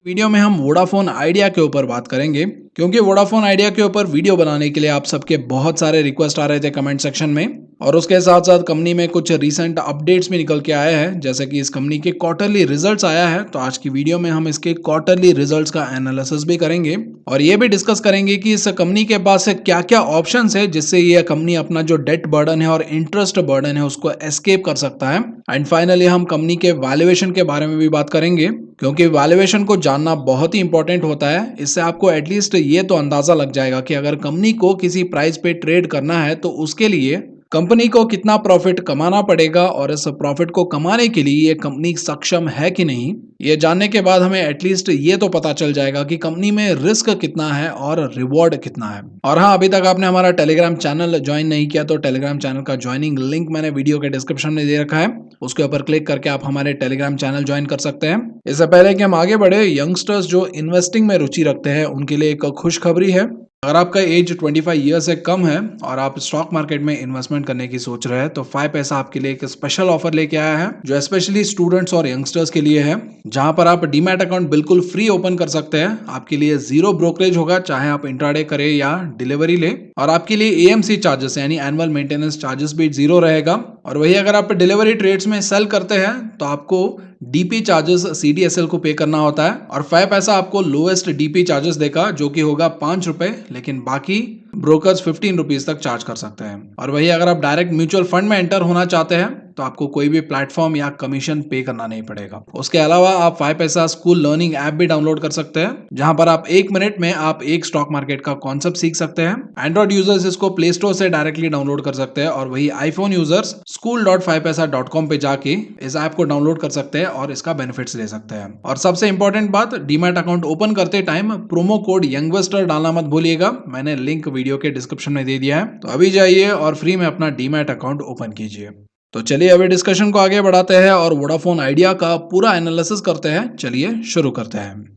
Video में हम Vodafone idea के ऊपर बात करेंगे क्योंकि वोडाफोन आइडिया के ऊपर वीडियो बनाने के लिए आप सबके बहुत सारे रिक्वेस्ट आ रहे थे कमेंट सेक्शन में। और उसके साथ साथ कंपनी में कुछ रीसेंट अपडेट्स भी निकल के आए हैं, जैसे कि इस कंपनी के क्वार्टरली रिजल्ट्स आया है। तो आज की वीडियो में हम इसके क्वार्टरली रिजल्ट्स का एनालिसिस भी करेंगे और ये भी डिस्कस करेंगे कि इस कंपनी के पास क्या क्या ऑप्शंस है जिससे ये कंपनी अपना जो डेट बर्डन है और इंटरेस्ट बर्डन है उसको एस्केप कर सकता है। एंड फाइनली हम कंपनी के वैल्यूएशन के बारे में भी बात करेंगे क्योंकि वैल्यूएशन को जानना बहुत ही इंपॉर्टेंट होता है। इससे आपको एटलीस्ट ये तो अंदाजा लग जाएगा कि अगर कंपनी को किसी प्राइस पे ट्रेड करना है तो उसके लिए कंपनी को कितना प्रॉफिट कमाना पड़ेगा और इस प्रॉफिट को कमाने के लिए ये कंपनी सक्षम है कि नहीं। ये जानने के बाद हमें एटलीस्ट ये तो पता चल जाएगा कि कंपनी में रिस्क कितना है और रिवॉर्ड कितना है। और हाँ, अभी तक आपने हमारा टेलीग्राम चैनल ज्वाइन नहीं किया तो टेलीग्राम चैनल का ज्वाइनिंग लिंक मैंने वीडियो के डिस्क्रिप्शन में दे रखा है, उसके ऊपर क्लिक करके आप हमारे टेलीग्राम चैनल ज्वाइन कर सकते हैं। इससे पहले कि हम आगे बढ़े, यंगस्टर्स जो इन्वेस्टिंग में रुचि रखते हैं उनके लिए एक खुशखबरी है। अगर आपका एज 25 ईयर से कम है और आप स्टॉक मार्केट में इन्वेस्टमेंट करने की सोच रहे हैं तो 5 पैसा आपके लिए एक स्पेशल ऑफर लेके आया है जो स्पेशली स्टूडेंट्स और यंगस्टर्स के लिए है, जहां पर आप डीमैट अकाउंट बिल्कुल फ्री ओपन कर सकते हैं। आपके लिए जीरो ब्रोकरेज होगा, चाहे आप इंट्राडे करें या डिलीवरी ले, और आपके लिए एएमसी चार्जेस यानी एनुअल मेंटेनेंस चार्जेस भी जीरो रहेगा। और वही अगर आप डिलीवरी ट्रेड्स में सेल करते हैं तो आपको डीपी चार्जेस सीडीएसएल को पे करना होता है और 5 पैसा आपको लोएस्ट डीपी चार्जेस देगा जो कि होगा 5 रुपए, लेकिन बाकी ब्रोकर्स 15 रुपीज तक चार्ज कर सकते हैं। और वही अगर आप डायरेक्ट म्यूचुअल फंड में एंटर होना चाहते हैं तो आपको कोई भी प्लेटफॉर्म या कमीशन पे करना नहीं पड़ेगा। उसके अलावा आप 5 पैसा स्कूल लर्निंग ऐप भी डाउनलोड कर सकते हैं, जहां पर आप 1 मिनट में आप एक स्टॉक मार्केट का कॉन्सेप्ट सीख सकते हैं। एंड्रॉइड यूजर्स इसको प्ले स्टोर से डायरेक्टली डाउनलोड कर सकते हैं और वही आईफोन यूजर्स school.5paisa.com पे जाके इस ऐप को डाउनलोड कर सकते हैं और इसका बेनिफिट्स ले सकते हैं। और सबसे इंपॉर्टेंट बात, डीमैट अकाउंट ओपन करते टाइम प्रोमो कोड यंगवेस्टर डालना मत भूलिएगा, मैंने लिंक वीडियो के डिस्क्रिप्शन में दे दिया है। तो अभी जाइए और फ्री में अपना डीमैट अकाउंट ओपन कीजिए। तो चलिए अभी डिस्कशन को आगे बढ़ाते हैं और वोडाफोन आइडिया का पूरा एनालिसिस करते हैं। चलिए शुरू करते हैं।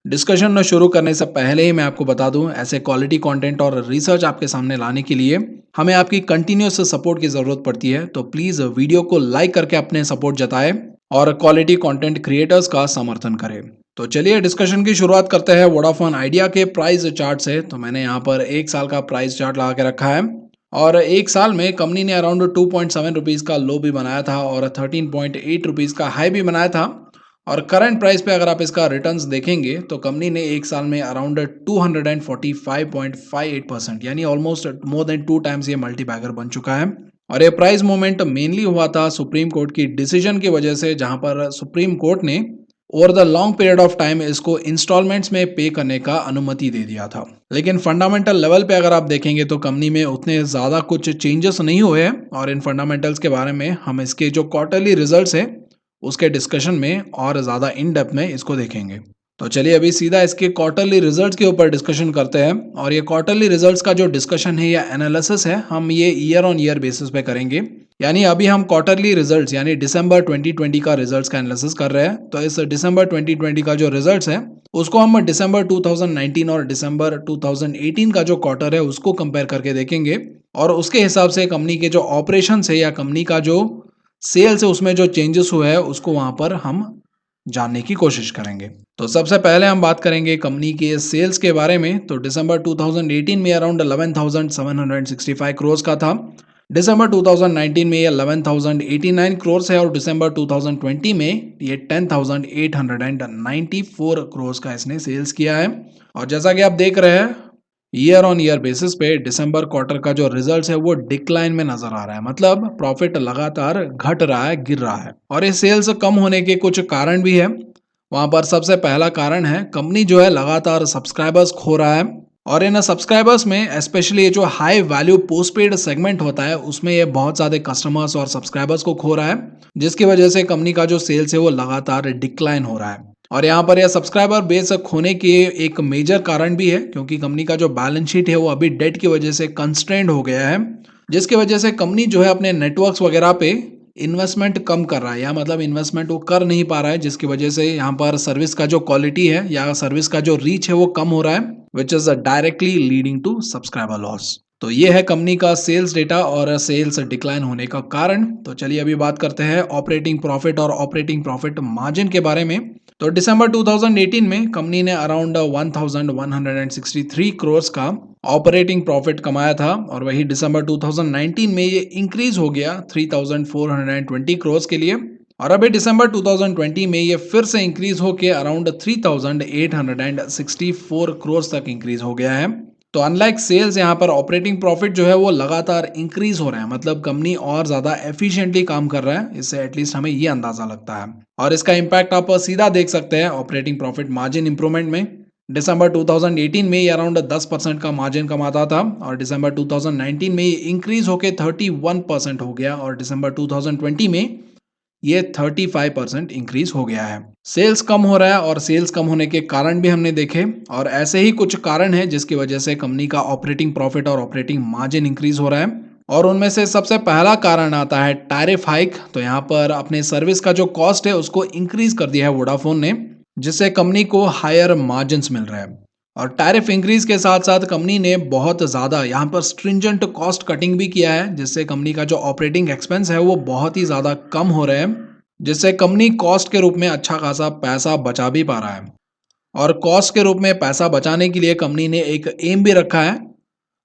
डिस्कशन में शुरू करने से पहले ही मैं आपको बता दूं, ऐसे क्वालिटी कंटेंट और रिसर्च आपके सामने लाने के लिए हमें आपकी कंटिन्यूअस सपोर्ट की जरूरत पड़ती है। तो प्लीज वीडियो को लाइक करके अपने सपोर्ट जताएं और क्वालिटी कंटेंट क्रिएटर्स का समर्थन करें। तो चलिए डिस्कशन की शुरुआत करते हैं वोडाफोन आइडिया के प्राइस चार्ट से। तो मैंने यहाँ पर 1 साल का प्राइस चार्ट लगा के रखा है और 1 साल में कंपनी ने अराउंड 2.7 रुपीज़ का लो भी बनाया था और 13.8 रुपीज़ का हाई भी बनाया था। और करंट प्राइस पे अगर आप इसका रिटर्न्स देखेंगे तो कंपनी ने 1 साल में अराउंड 245.58% यानी ऑलमोस्ट मोर देन 2 टाइम्स ये मल्टीबैगर बन चुका है। और ये प्राइस मूवमेंट मेनली हुआ था सुप्रीम कोर्ट की डिसीजन की वजह से, जहां पर सुप्रीम कोर्ट ने over the long period of time इसको इंस्टॉलमेंट्स में पे करने का अनुमति दे दिया था। लेकिन फंडामेंटल लेवल पे अगर आप देखेंगे तो कंपनी में उतने ज़्यादा कुछ चेंजेस नहीं हुए हैं और इन फंडामेंटल्स के बारे में हम इसके जो क्वार्टरली रिजल्ट्स है उसके डिस्कशन में और ज़्यादा इन डेप्थ में इसको देखेंगे। तो चलिए अभी सीधा इसके क्वार्टरली रिजल्ट्स के ऊपर डिस्कशन करते हैं। और ये क्वार्टरली रिजल्ट्स का जो डिस्कशन है या एनालिसिस है हम ये ईयर ऑन ईयर बेसिस पे करेंगे, यानी अभी हम क्वार्टरली रिजल्ट्स यानी दिसंबर 2020 का रिजल्ट्स का एनालिसिस कर रहे हैं। तो इस दिसंबर 2020 का जो रिजल्ट्स है उसको हम दिसंबर 2019 और दिसंबर 2018 का जो क्वार्टर है उसको कंपेयर करके देखेंगे और उसके हिसाब से कंपनी के जो ऑपरेशन है या कंपनी का जो सेल्स है उसमें जो चेंजेस हुए हैं उसको वहां पर हम जानने की कोशिश करेंगे। तो सबसे पहले हम बात करेंगे कंपनी के सेल्स के बारे में। तो दिसंबर 2018 में अराउंड 11,765 करोड़ का था, दिसंबर 2019 में ये 11,089 करोड़ है और दिसंबर 2020 में ये 10,894 करोड़ का इसने सेल्स किया है। और जैसा कि आप देख रहे हैं ईयर ऑन ईयर बेसिस पे दिसंबर क्वार्टर का जो रिजल्ट है वो डिक्लाइन में नजर आ रहा है, मतलब प्रॉफिट लगातार घट रहा है, गिर रहा है। और ये सेल्स कम होने के कुछ कारण भी है। वहां पर सबसे पहला कारण है कंपनी जो है लगातार सब्सक्राइबर्स खो रहा है और इन सब्सक्राइबर्स में स्पेशली ये जो हाई वैल्यू पोस्टपेड सेगमेंट होता है उसमें ये बहुत ज्यादा कस्टमर्स और सब्सक्राइबर्स को खो रहा है, जिसकी वजह से कंपनी का जो सेल्स है वो लगातार डिक्लाइन हो रहा है। और यहाँ पर यह सब्सक्राइबर बेस खोने के एक मेजर कारण भी है क्योंकि कंपनी का जो बैलेंस शीट है वो अभी डेट की वजह से कंस्ट्रेंड हो गया है, जिसकी वजह से कंपनी जो है अपने नेटवर्क्स वगैरह पे इन्वेस्टमेंट कम कर रहा है या मतलब इन्वेस्टमेंट वो कर नहीं पा रहा है, जिसकी वजह से यहाँ पर सर्विस का जो क्वालिटी है या सर्विस का जो रीच है वो कम हो रहा है, which is directly leading to subscriber loss. तो ये है कंपनी का सेल्स डेटा और सेल्स डिक्लाइन होने का कारण। तो चलिए अभी बात करते हैं ऑपरेटिंग प्रॉफिट और ऑपरेटिंग प्रॉफिट मार्जिन के बारे में। तो दिसंबर 2018 में कंपनी ने अराउंड 1163 करोड़ का ऑपरेटिंग प्रॉफिट कमाया था और वही दिसंबर 2019 में ये इंक्रीज हो गया 3420 करोड़ के लिए। और अभी दिसंबर 2020 में ये फिर से इंक्रीज होके अराउंड 3864 करोड़ तक इंक्रीज हो गया है। तो अनलाइक सेल्स यहाँ पर ऑपरेटिंग प्रॉफिट जो है वो लगातार इंक्रीज हो रहा है, मतलब कंपनी और ज्यादा एफिशिएंटली काम कर रहा है, इससे एटलीस्ट हमें ये अंदाजा लगता है। और इसका इंपैक्ट आप सीधा देख सकते हैं ऑपरेटिंग प्रॉफिट मार्जिन इंप्रूवमेंट में। दिसंबर 2018 में ये अराउंड 10% का मार्जिन कमाता था और दिसंबर 2019 में ये इंक्रीज होके 31% हो गया और दिसंबर 2020 में ये 35% इंक्रीज हो गया है। सेल्स कम हो रहा है और सेल्स कम होने के कारण भी हमने देखे और ऐसे ही कुछ कारण है जिसकी वजह से कंपनी का ऑपरेटिंग प्रॉफिट और ऑपरेटिंग मार्जिन इंक्रीज हो रहा है। और उनमें से सबसे पहला कारण आता है टैरिफ हाइक। तो यहाँ पर अपने सर्विस का जो कॉस्ट है उसको इंक्रीज कर दिया है वोडाफोन ने, जिससे कंपनी को हायर मार्जिन्स मिल रहा है। और टैरिफ इंक्रीज के साथ साथ कंपनी ने बहुत ज़्यादा यहाँ पर स्ट्रिंजेंट कॉस्ट कटिंग भी किया है, जिससे कंपनी का जो ऑपरेटिंग एक्सपेंस है वो बहुत ही ज़्यादा कम हो रहे हैं, जिससे कंपनी कॉस्ट के रूप में अच्छा खासा पैसा बचा भी पा रहा है। और कॉस्ट के रूप में पैसा बचाने के लिए कंपनी ने एक एम भी रखा है।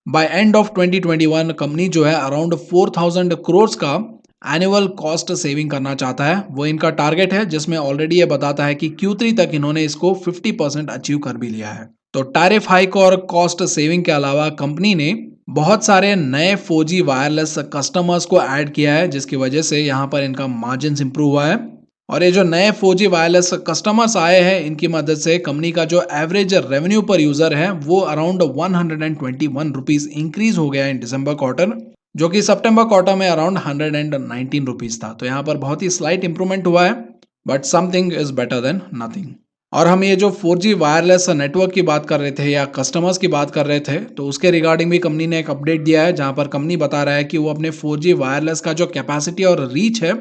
बाय एंड ऑफ 2021 कंपनी जो है अराउंड 4000 करोड़ का एनुअल कॉस्ट सेविंग करना चाहता है, वो इनका टारगेट है, जिसमें ऑलरेडी ये बताता है कि Q3 तक इन्होंने इसको 50% अचीव कर भी लिया है। तो टैरिफ हाइक और कॉस्ट सेविंग के अलावा कंपनी ने बहुत सारे नए 4G वायरलेस कस्टमर्स को ऐड किया है, जिसकी वजह से यहाँ पर इनका मार्जिन इंप्रूव हुआ है। और ये जो नए 4G वायरलेस कस्टमर्स आए हैं इनकी मदद से कंपनी का जो एवरेज रेवेन्यू पर यूजर है वो अराउंड 121 रुपीज इंक्रीज हो गया है इन दिसंबर क्वार्टर, जो कि सितंबर क्वार्टर में अराउंड 119 रुपीज था। तो यहाँ पर बहुत ही स्लाइट इंप्रूवमेंट हुआ है, but something is better than nothing. और हम ये जो 4G वायरलेस नेटवर्क की बात कर रहे थे या कस्टमर्स की बात कर रहे थे, तो उसके रिगार्डिंग भी कंपनी ने एक अपडेट दिया है, जहां पर कंपनी बता रहा है कि वो अपने 4G वायरलेस का जो कैपेसिटी और रीच है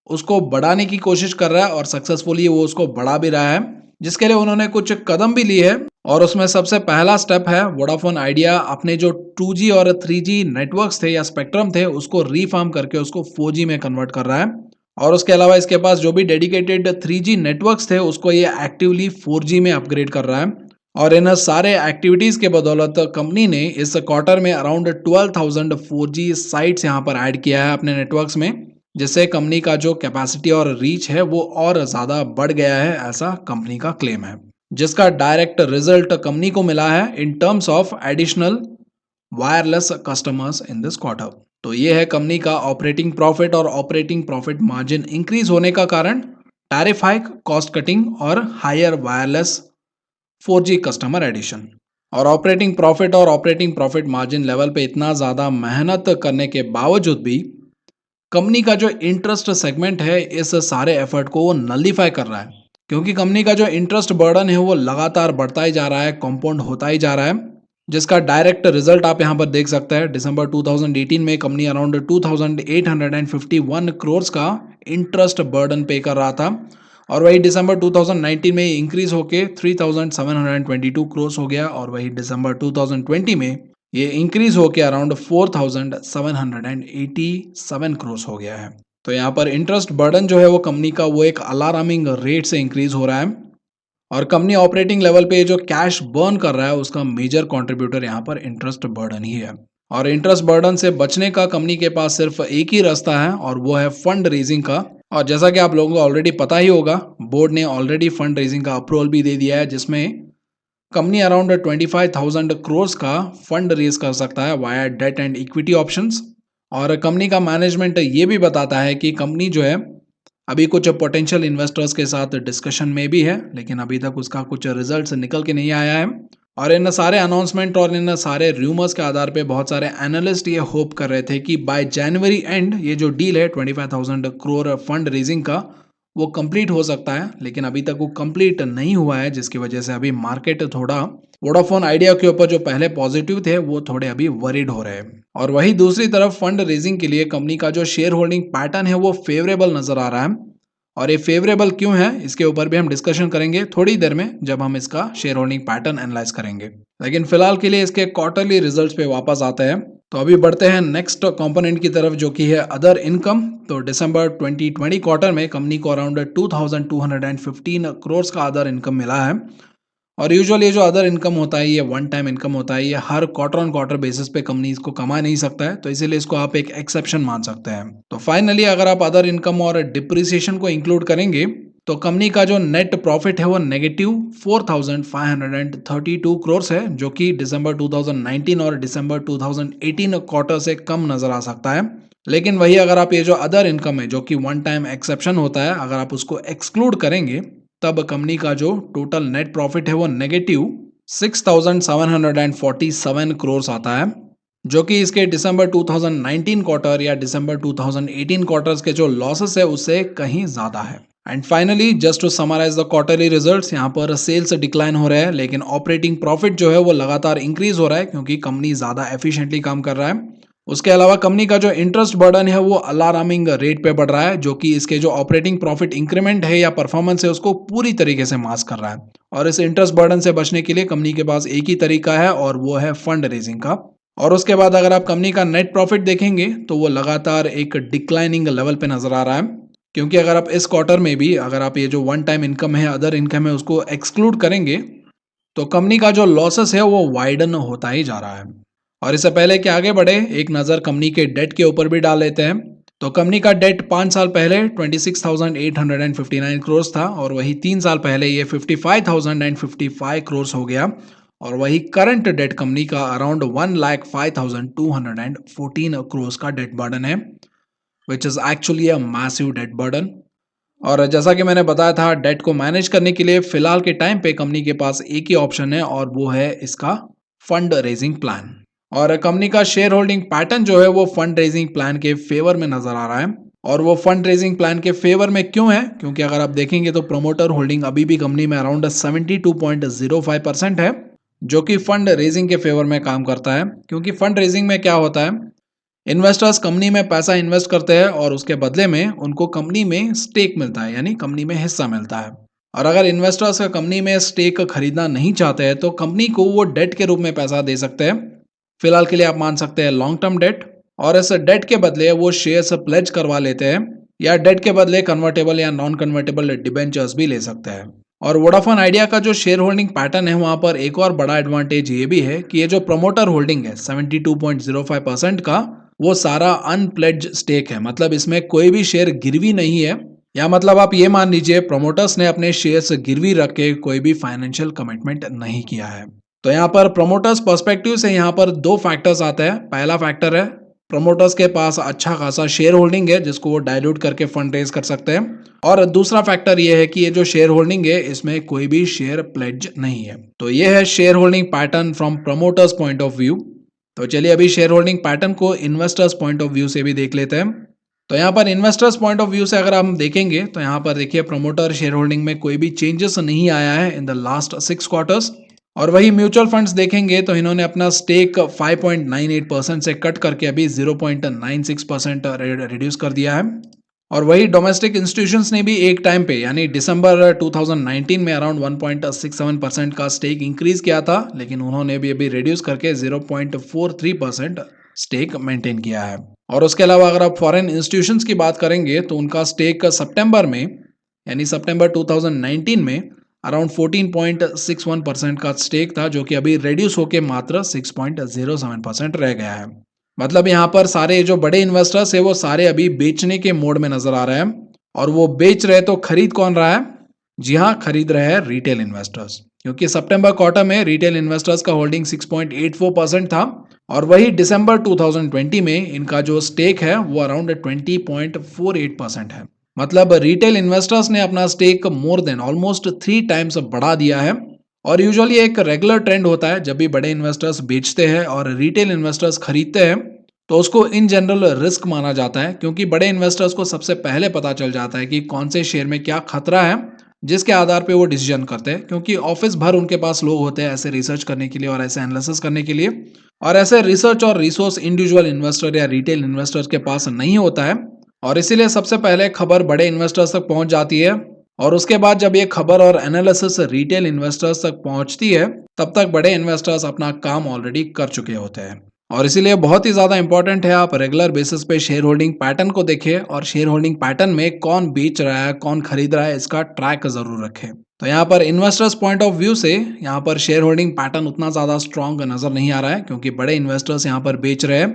उसको बढ़ाने की कोशिश कर रहा है और सक्सेसफुली वो उसको बढ़ा भी रहा है, जिसके लिए उन्होंने कुछ कदम भी लिए हैं। और उसमें सबसे पहला स्टेप है वोडाफोन आइडिया अपने जो 2G और 3G नेटवर्क्स थे या स्पेक्ट्रम थे उसको रीफार्म करके उसको 4G में कन्वर्ट कर रहा है। और उसके अलावा इसके पास जो भी डेडिकेटेड 3G नेटवर्क्स थे उसको ये एक्टिवली 4G में अपग्रेड कर रहा है। और इन सारे एक्टिविटीज के बदौलत कंपनी ने इस क्वार्टर में अराउंड 12,000 4G साइट्स यहाँ पर ऐड किया है अपने नेटवर्क्स में, जिससे कंपनी का जो कैपेसिटी और रीच है वो और ज़्यादा बढ़ गया है, ऐसा कंपनी का क्लेम है, जिसका डायरेक्ट रिजल्ट कंपनी को मिला है in terms of additional wireless customers in this quarter. तो ये है कंपनी का ऑपरेटिंग प्रॉफिट और ऑपरेटिंग प्रॉफिट मार्जिन इंक्रीज होने का कारण, टैरिफ हाइक, कॉस्ट कटिंग और higher wireless 4G customer addition. और ऑपरेटिंग प्रॉफिट और ऑपरेटिंग प्रॉफिट मार्जिन लेवल पे इतना ज़्यादा मेहनत करने के बावजूद भी कंपनी का जो इंटरेस्ट सेगमेंट है इस सारे एफर्ट को वो नलीफाई कर रहा है, क्योंकि कंपनी का जो इंटरेस्ट बर्डन है वो लगातार बढ़ता ही जा रहा है, कंपाउंड होता ही जा रहा है, जिसका डायरेक्ट रिजल्ट आप यहाँ पर देख सकते हैं। दिसंबर 2018 में कंपनी अराउंड 2851 करोड़ का इंटरेस्ट बर्डन पे कर रहा था और वही दिसंबर 2019 में इंक्रीज होके 3722 करोड़ हो गया और वही दिसंबर 2020 में ये इंक्रीज होके अराउंड 4787 करोड़ हो गया है। तो यहाँ पर इंटरेस्ट बर्डन जो है वो कंपनी का वो एक अलार्मिंग रेट से इंक्रीज हो रहा है और कंपनी ऑपरेटिंग लेवल पे जो कैश बर्न कर रहा है उसका मेजर कंट्रीब्यूटर यहाँ पर इंटरेस्ट बर्डन ही है। और इंटरेस्ट बर्डन से बचने का कंपनी के पास सिर्फ एक ही रास्ता है और वो है फंड रेजिंग का। और जैसा कि आप लोगों को ऑलरेडी पता ही होगा, बोर्ड ने ऑलरेडी फंड रेजिंग का अप्रूवल भी दे दिया है, जिसमें कंपनी अराउंड 25,000 करोड़ का फंड रेज कर सकता है via debt and equity options. और कंपनी का मैनेजमेंट ये भी बताता है कि कंपनी जो है अभी कुछ पोटेंशियल इन्वेस्टर्स के साथ डिस्कशन में भी है, लेकिन अभी तक उसका कुछ रिजल्ट्स निकल के नहीं आया है। और इन सारे अनाउंसमेंट और इन सारे रूमर्स के आधार पे बहुत सारे एनालिस्ट ये होप कर रहे थे कि बाय जनवरी एंड ये जो डील है 25,000 करोड़ फंड रेजिंग का वो कंप्लीट हो सकता है, लेकिन अभी तक वो कंप्लीट नहीं हुआ है, जिसकी वजह से अभी मार्केट थोड़ा वोडाफोन आइडिया के ऊपर जो पहले पॉजिटिव थे वो थोड़े अभी वरीड हो रहे हैं। और वही दूसरी तरफ फंड रेजिंग के लिए कंपनी का जो शेयर होल्डिंग पैटर्न है वो फेवरेबल नजर आ रहा है और ये फेवरेबल क्यों है इसके ऊपर भी हम डिस्कशन करेंगे थोड़ी देर में जब हम इसका शेयर होल्डिंग पैटर्न एनालाइज करेंगे। लेकिन फिलहाल के लिए इसके क्वार्टरली रिजल्ट्स पे वापस आते हैं। तो अभी बढ़ते हैं नेक्स्ट कंपोनेंट की तरफ जो कि है अदर इनकम। तो दिसंबर 2020 क्वार्टर में कंपनी को अराउंड 2215 करोड़ का अदर इनकम मिला है। और यूजुअली ये जो अदर इनकम होता है ये वन टाइम इनकम होता है, ये हर क्वार्टर ऑन क्वार्टर बेसिस पे कंपनी इसको कमा नहीं सकता है, तो इसीलिए इसको आप एक एक्सेप्शन मान सकते हैं। तो फाइनली अगर आप अदर इनकम और डिप्रिसिएशन को इंक्लूड करेंगे तो कंपनी का जो नेट प्रॉफिट है वो नेगेटिव 4532 करोड़ है, जो कि दिसंबर 2019 और दिसंबर 2018 क्वार्टर से कम नजर आ सकता है। लेकिन वही अगर आप ये जो अदर इनकम है जो कि वन टाइम एक्सेप्शन होता है, अगर आप उसको एक्सक्लूड करेंगे तब कंपनी का जो टोटल नेट प्रॉफिट है वो नेगेटिव 6747 करोड़ आता है, जो कि इसके दिसंबर 2019 क्वार्टर या दिसंबर 2018 क्वार्टर्स के जो लॉसेस है उससे कहीं ज्यादा है। And finally just to summarise the quarterly results, यहाँ पर सेल्स डिक्लाइन हो रहा है लेकिन ऑपरेटिंग प्रॉफिट जो है वो लगातार इंक्रीज हो रहा है क्योंकि कंपनी ज्यादा एफिशिएंटली काम कर रहा है। उसके अलावा कंपनी का जो इंटरेस्ट बर्डन है वो अलार्मिंग रेट पे बढ़ रहा है, जो कि इसके जो ऑपरेटिंग प्रॉफिट इंक्रीमेंट है या परफॉर्मेंस है उसको पूरी तरीके से मास्क कर रहा है। और इस इंटरेस्ट बर्डन से बचने के लिए कंपनी के पास एक ही तरीका है और वो है फंड रेजिंग का। और उसके बाद अगर आप कंपनी का नेट प्रॉफिट देखेंगे तो वो लगातार एक डिक्लाइनिंग लेवल पे नजर आ रहा है, क्योंकि अगर आप इस क्वार्टर में भी अगर आप ये जो वन टाइम इनकम है अदर इनकम है उसको एक्सक्लूड करेंगे तो कंपनी का जो लॉसेस है वो वाइडन होता ही जा रहा है। और इससे पहले कि आगे बढ़े एक नज़र कंपनी के डेट के ऊपर भी डाल लेते हैं। तो कंपनी का डेट 5 साल पहले 26,859 करोड़ था और वही 3 साल पहले ये 55,055 करोड़ हो गया। और वही करंट डेट कंपनी का अराउंड 1,05,214 करोड़ का डेट बर्डन है, which is actually a massive debt burden. और जैसा कि मैंने बताया था डेट को मैनेज करने के लिए फिलहाल के टाइम पे कंपनी के पास एक ही ऑप्शन है और वो है इसका फंड रेजिंग प्लान। और कंपनी का शेयर होल्डिंग पैटर्न जो है वो फंड रेजिंग प्लान के फेवर में नजर आ रहा है। और वो फंड रेजिंग प्लान के फेवर में क्यों है, क्योंकि अगर आप देखेंगे तो प्रमोटर होल्डिंग अभी भी कंपनी में अराउंड 72.05% है, जो कि फंड रेजिंग के फेवर में काम करता है। क्योंकि फंड रेजिंग में क्या होता है, इन्वेस्टर्स कंपनी में पैसा इन्वेस्ट करते हैं और उसके बदले में उनको कंपनी में स्टेक मिलता है, यानी कंपनी में हिस्सा मिलता है। और अगर इन्वेस्टर्स का कंपनी में स्टेक खरीदना नहीं चाहते हैं तो कंपनी को वो डेट के रूप में पैसा दे सकते हैं। फिलहाल के लिए आप मान सकते हैं लॉन्ग टर्म डेट, और इस डेट के बदले वो शेयर्स प्लेज करवा लेते हैं या डेट के बदले कन्वर्टेबल या नॉन कन्वर्टेबल डिबेंचर्स भी ले सकते हैं। और वोडाफोन आइडिया का जो शेयर होल्डिंग पैटर्न है वहां पर एक और बड़ा एडवांटेज ये भी है कि ये जो प्रमोटर होल्डिंग है 72.05% का, वो सारा अनप्लेड्ज स्टेक है, मतलब इसमें कोई भी शेयर गिरवी नहीं है। या मतलब आप ये मान लीजिए प्रमोटर्स ने अपने शेयर्स गिरवी रख के कोई भी फाइनेंशियल कमिटमेंट नहीं किया है। तो यहाँ पर प्रमोटर्स पर्सपेक्टिव से यहाँ पर दो फैक्टर्स आते हैं। पहला फैक्टर है प्रमोटर्स के पास अच्छा खासा शेयर होल्डिंग है जिसको वो डाइल्यूट करके फंड रेज कर सकते हैं, और दूसरा फैक्टर ये है कि ये जो शेयर होल्डिंग है इसमें कोई भी शेयर प्लेज नहीं है। तो ये है share holding pattern from promoters point of view. तो चलिए अभी शेयर होल्डिंग पैटर्न को इन्वेस्टर्स पॉइंट ऑफ व्यू से भी देख लेते हैं। तो यहाँ पर इन्वेस्टर्स पॉइंट ऑफ व्यू से अगर हम देखेंगे तो यहाँ पर देखिए प्रमोटर शेयर होल्डिंग में कोई भी चेंजेस नहीं आया है इन द लास्ट 6 क्वार्टर्स। और वही म्यूचुअल फंड्स देखेंगे तो इन्होंने अपना स्टेक 5.98% से कट करके अभी 0.96% रिड्यूस कर दिया है। और वही डोमेस्टिक इंस्टीट्यूशंस ने भी एक टाइम पे यानी दिसंबर 2019 में अराउंड 1.67% का स्टेक इंक्रीज किया था, लेकिन उन्होंने भी अभी रिड्यूस करके 0.43% स्टेक मेंटेन किया है। और उसके अलावा अगर आप फॉरेन इंस्टीट्यूशंस की बात करेंगे तो उनका स्टेक सितंबर में यानी सितंबर 2019 में अराउंड 14.61% का स्टेक था, जो कि अभी रिड्यूस होकर मात्र 6.07% रह गया है। मतलब यहाँ पर सारे जो बड़े इन्वेस्टर्स है वो सारे अभी बेचने के मोड में नजर आ रहे हैं। और वो बेच रहे तो खरीद कौन रहा है? जी हाँ, खरीद रहे हैं रिटेल इन्वेस्टर्स, क्योंकि सितंबर क्वार्टर में रिटेल इन्वेस्टर्स का होल्डिंग 6.84% था और वही दिसंबर 2020 में इनका जो स्टेक है वो अराउंड 20.48% है। मतलब रिटेल इन्वेस्टर्स ने अपना stake more than almost 3 times बढ़ा दिया है। और यूजुअली एक रेगुलर ट्रेंड होता है, जब भी बड़े इन्वेस्टर्स बेचते हैं और रिटेल इन्वेस्टर्स खरीदते हैं तो उसको इन जनरल रिस्क माना जाता है, क्योंकि बड़े इन्वेस्टर्स को सबसे पहले पता चल जाता है कि कौन से शेयर में क्या खतरा है, जिसके आधार पे वो डिसीजन करते हैं। क्योंकि ऑफिस भर उनके पास लोग होते हैं ऐसे रिसर्च करने के लिए और ऐसे एनालिसिस करने के लिए, और ऐसे रिसर्च और रिसोर्स इंडिविजुअल इन्वेस्टर या रिटेल इन्वेस्टर्स के पास नहीं होता है। और इसीलिए सबसे पहले खबर बड़े इन्वेस्टर्स तक पहुंच जाती है और उसके बाद जब ये खबर और एनालिसिस रिटेल इन्वेस्टर्स तक पहुंचती है तब तक बड़े इन्वेस्टर्स अपना काम ऑलरेडी कर चुके होते हैं। और इसीलिए बहुत ही ज़्यादा इंपॉर्टेंट है आप रेगुलर बेसिस पे शेयर होल्डिंग पैटर्न को देखें और शेयर होल्डिंग पैटर्न में कौन बेच रहा है कौन खरीद रहा है इसका ट्रैक जरूर रखें। तो यहाँ पर इन्वेस्टर्स पॉइंट ऑफ व्यू से यहाँ पर शेयर होल्डिंग पैटर्न उतना ज़्यादा स्ट्रॉन्ग नजर नहीं आ रहा है क्योंकि बड़े इन्वेस्टर्स यहाँ पर बेच रहे हैं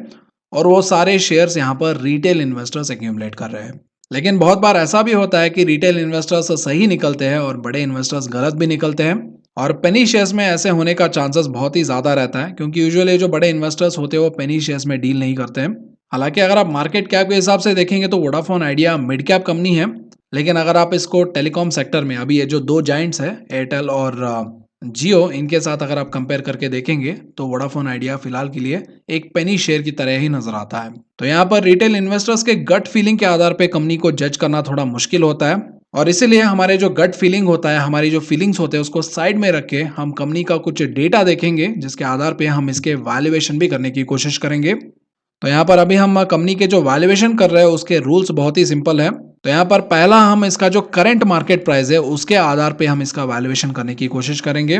और वो सारे शेयर्स यहाँ पर रिटेल इन्वेस्टर्स एक्यूमुलेट कर रहे हैं। लेकिन बहुत बार ऐसा भी होता है कि रिटेल इन्वेस्टर्स सही निकलते हैं और बड़े इन्वेस्टर्स गलत भी निकलते हैं और पेनी शेयर्स में ऐसे होने का चांसेस बहुत ही ज़्यादा रहता है क्योंकि यूजुअली जो बड़े इन्वेस्टर्स होते हैं वो पेनी शेयर्स में डील नहीं करते हैं। हालांकि अगर आप मार्केट कैप के हिसाब से देखेंगे तो Vodafone idea mid cap company है, लेकिन अगर आप इसको टेलीकॉम सेक्टर में अभी ये जो दो जाइंट्स है एयरटेल और जियो इनके साथ अगर आप कंपेयर करके देखेंगे तो वोडाफोन आइडिया फिलहाल के लिए एक पेनी शेयर की तरह ही नजर आता है। तो यहाँ पर रिटेल इन्वेस्टर्स के गट फीलिंग के आधार पर कंपनी को जज करना थोड़ा मुश्किल होता है और इसीलिए हमारे जो गट फीलिंग होता है हमारी जो फीलिंग्स होते हैं उसको साइड में रख के हम कंपनी का कुछ डेटा देखेंगे जिसके आधार पे हम इसके वैल्यूएशन भी करने की कोशिश करेंगे। तो यहाँ पर अभी हम कंपनी के जो वैल्यूएशन कर रहे हैं उसके रूल्स बहुत ही सिंपल है। तो यहाँ पर पहला हम इसका जो करंट मार्केट प्राइस है उसके आधार पे हम इसका वैल्यूएशन करने की कोशिश करेंगे।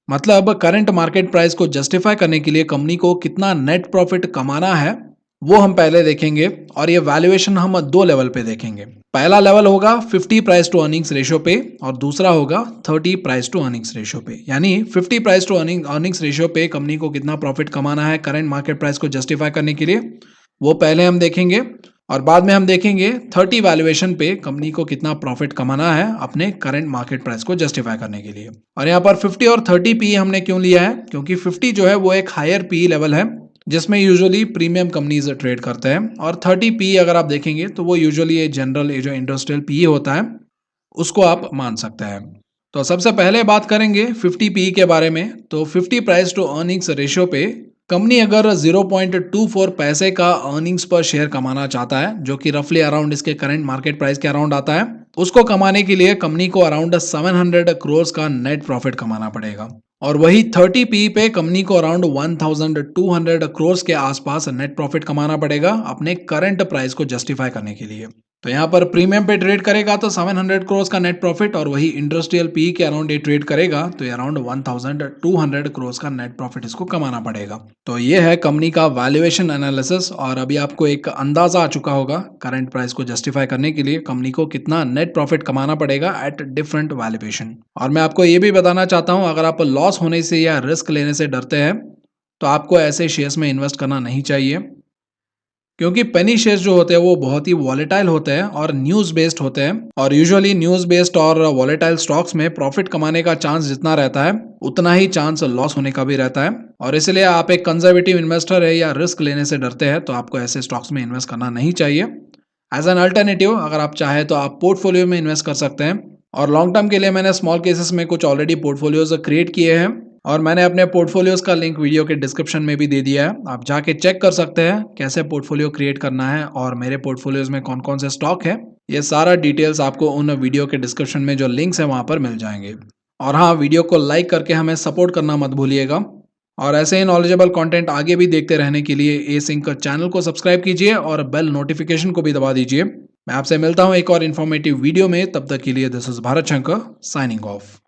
मतलब करंट मार्केट प्राइस को जस्टिफाई करने के लिए कंपनी को कितना नेट प्रॉफिट कमाना है वो हम पहले देखेंगे और ये वैल्यूएशन हम दो लेवल पे देखेंगे। पहला लेवल होगा 50 प्राइस टू अर्निंग्स रेशियो पे और दूसरा होगा 30 प्राइस टू अर्निंग्स रेशियो पे। यानी 50 प्राइस टू अर्निंग्स रेशियो पे कंपनी को कितना प्रॉफिट कमाना है करंट मार्केट प्राइस को जस्टिफाई करने के लिए वो पहले हम देखेंगे और बाद में हम देखेंगे 30 वैल्यूएशन पे कंपनी को कितना प्रॉफिट कमाना है अपने करंट मार्केट प्राइस को जस्टिफाई करने के लिए। और यहाँ पर 50 और 30 पी हमने क्यों लिया है क्योंकि 50 जो है वो एक हायर पी लेवल है जिसमें यूजुअली प्रीमियम कंपनीज ट्रेड करते हैं और 30 पी अगर आप देखेंगे तो वो यूजुअली ये जनरल ये जो इंडस्ट्रियल पी होता है उसको आप मान सकते हैं। तो सबसे पहले बात करेंगे 50 पी के बारे में। तो 50 प्राइस टू अर्निंग्स रेशियो पे कंपनी अगर 0.24 पैसे का अर्निंग्स पर शेयर कमाना चाहता है जो कि रफली अराउंड इसके करंट मार्केट प्राइस के अराउंड आता है, उसको कमाने के लिए कंपनी को अराउंड 700 करोड़ का नेट प्रॉफिट कमाना पड़ेगा और वही 30 पी पे कंपनी को अराउंड 1200 करोड़ के आसपास नेट प्रॉफिट कमाना पड़ेगा अपने करंट प्राइस को जस्टिफाई करने के लिए। तो यहाँ पर प्रीमियम पे ट्रेड करेगा तो 700 करोड़ का नेट प्रॉफिट और वही इंडस्ट्रियल पी के अराउंड ये ट्रेड करेगा तो ये अराउंड 1200 करोड़ का नेट प्रॉफिट इसको कमाना पड़ेगा। तो ये है कंपनी का वैल्यूएशन एनालिसिस और अभी आपको एक अंदाजा आ चुका होगा करंट प्राइस को जस्टिफाई करने के लिए कंपनी को कितना नेट प्रॉफिट कमाना पड़ेगा एट डिफरेंट वैल्यूएशन। और मैं आपको ये भी बताना चाहता हूँ अगर आप लॉस होने से या रिस्क लेने से डरते हैं तो आपको ऐसे शेयर्स में इन्वेस्ट करना नहीं चाहिए क्योंकि पेनी शेयर्स जो होते हैं वो बहुत ही वॉलेटाइल होते हैं और न्यूज़ बेस्ड होते हैं और यूजुअली न्यूज़ बेस्ड और वॉलेटाइल स्टॉक्स में प्रॉफिट कमाने का चांस जितना रहता है उतना ही चांस लॉस होने का भी रहता है। और इसलिए आप एक कंजर्वेटिव इन्वेस्टर है या रिस्क लेने से डरते हैं तो आपको ऐसे स्टॉक्स में इन्वेस्ट करना नहीं चाहिए। एज एन अल्टरनेटिव अगर आप चाहे तो आप पोर्टफोलियो में इन्वेस्ट कर सकते हैं और लॉन्ग टर्म के लिए मैंने स्मॉल केसेस में कुछ ऑलरेडी पोर्टफोलियोज क्रिएट किए हैं और मैंने अपने पोर्टफोलियोज का लिंक वीडियो के डिस्क्रिप्शन में भी दे दिया है, आप जाके चेक कर सकते हैं कैसे पोर्टफोलियो क्रिएट करना है और मेरे पोर्टफोलियोज में कौन कौन से स्टॉक है। ये सारा डिटेल्स आपको उन वीडियो के डिस्क्रिप्शन में जो लिंक्स है वहां पर मिल जाएंगे। और हाँ, वीडियो को लाइक करके हमें सपोर्ट करना मत भूलिएगा और ऐसे ही नॉलेजेबल कंटेंट आगे भी देखते रहने के लिए ए सिंक चैनल को सब्सक्राइब कीजिए और बेल नोटिफिकेशन को भी दबा दीजिए। मैं आपसे मिलता हूँ एक और इन्फॉर्मेटिव वीडियो में, तब तक के लिए this is Bharat Shankar signing off.